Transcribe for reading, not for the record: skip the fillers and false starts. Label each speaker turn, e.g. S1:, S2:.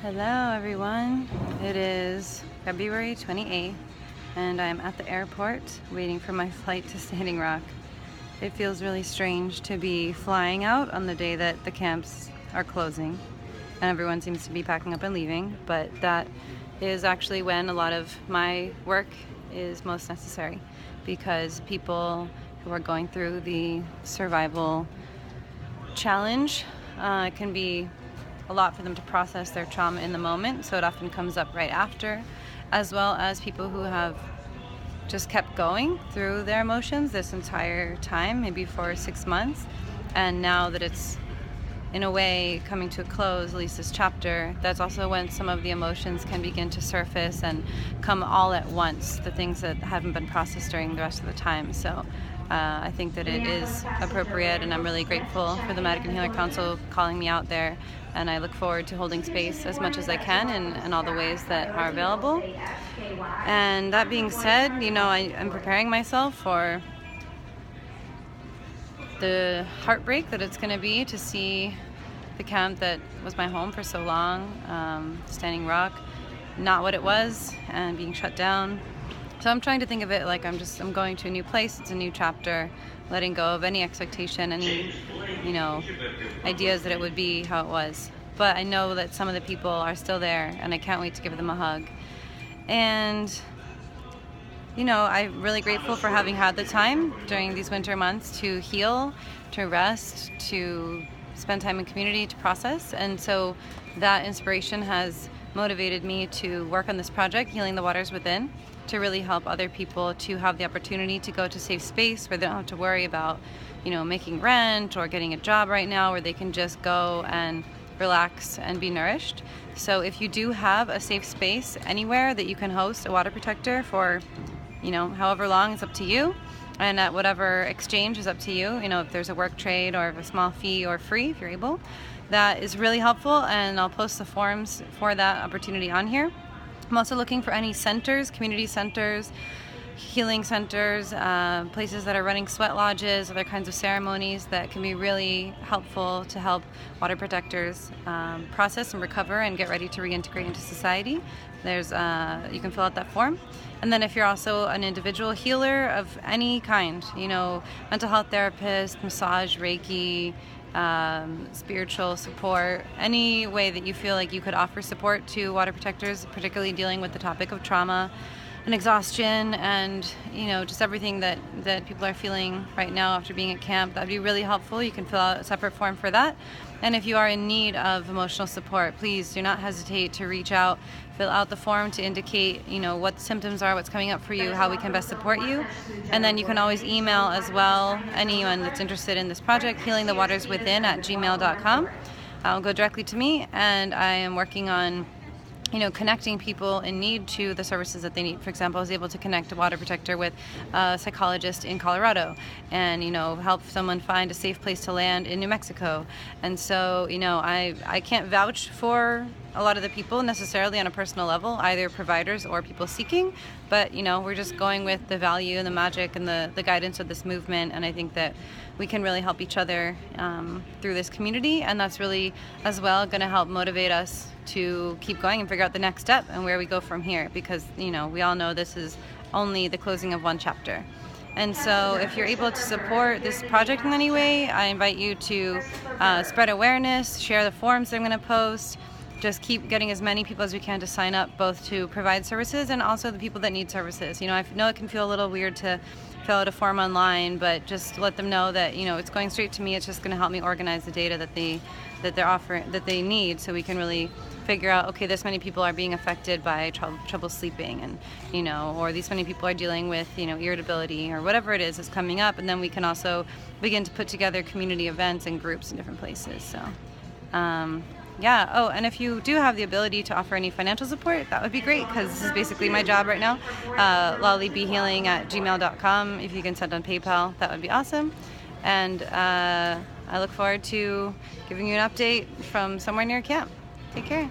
S1: Hello everyone, it is February 28th and I'm at the airport waiting for my flight to Standing Rock. It feels really strange to be flying out on the day that the camps are closing and everyone seems to be packing up and leaving, but that is actually when a lot of my work is most necessary, because people who are going through the survival challenge, it can be a lot for them to process their trauma in the moment, so it often comes up right after, as well as people who have just kept going through their emotions this entire time, maybe for 6 months, and now that it's in a way coming to a close, at least this chapter, that's also when some of the emotions can begin to surface and come all at once, the things that haven't been processed during the rest of the time. So I think that it is appropriate, and I'm really grateful for the Madigan Healer Council calling me out there, and I look forward to holding space as much as I can in all the ways that are available. And that being said, I'm preparing myself for the heartbreak that it's going to be to see the camp that was my home for so long, Standing Rock, not what it was, and being shut down. So I'm trying to think of it like I'm going to a new place, it's a new chapter, letting go of any expectation, any, ideas that it would be how it was. But I know that some of the people are still there, and I can't wait to give them a hug. And, I'm really grateful for having had the time during these winter months to heal, to rest, to spend time in community, to process. And so that inspiration has motivated me to work on this project, Healing the Waters Within, to really help other people to have the opportunity to go to safe space where they don't have to worry about, making rent or getting a job right now, where they can just go and relax and be nourished. So if you do have a safe space anywhere that you can host a water protector for, however long, it's up to you. And at whatever exchange is up to you, if there's a work trade or a small fee or free, if you're able, that is really helpful. And I'll post the forms for that opportunity on here. I'm also looking for any centers, community centers, healing centers, places that are running sweat lodges, other kinds of ceremonies that can be really helpful to help water protectors process and recover and get ready to reintegrate into society. You can fill out that form. And then if you're also an individual healer of any kind, mental health therapist, massage, Reiki, spiritual support, any way that you feel like you could offer support to water protectors, particularly dealing with the topic of trauma and exhaustion and just everything that people are feeling right now after being at camp, that'd be really helpful. You can fill out a separate form for that. And if you are in need of emotional support, please do not hesitate to reach out, fill out the form to indicate what the symptoms are, what's coming up for you, how we can best support you. And then you can always email as well anyone that's interested in this project, healingthewaterswithin@gmail.com. I'll go directly to me, and I am working on connecting people in need to the services that they need. For example, I was able to connect a water protector with a psychologist in Colorado and, help someone find a safe place to land in New Mexico. And so, I can't vouch for a lot of the people necessarily on a personal level, either providers or people seeking, but, we're just going with the value and the magic and the guidance of this movement. And I think that we can really help each other through this community, and that's really as well going to help motivate us to keep going and figure out the next step and where we go from here, because we all know this is only the closing of one chapter. And so if you're able to support this project in any way, I invite you to spread awareness, share the forms that I'm going to post, just keep getting as many people as we can to sign up, both to provide services and also the people that need services. I know it can feel a little weird to fill out a form online, but just let them know that it's going straight to me. It's just going to help me organize the data that they're offering, that they need, so we can really figure out, okay, this many people are being affected by trouble sleeping, and or these many people are dealing with irritability or whatever it is that's coming up, and then we can also begin to put together community events and groups in different places. So yeah. Oh, and if you do have the ability to offer any financial support, that would be great, because this is basically my job right now. LollyBhealing@gmail.com. If you can send on PayPal, that would be awesome. And I look forward to giving you an update from somewhere near camp. Take care.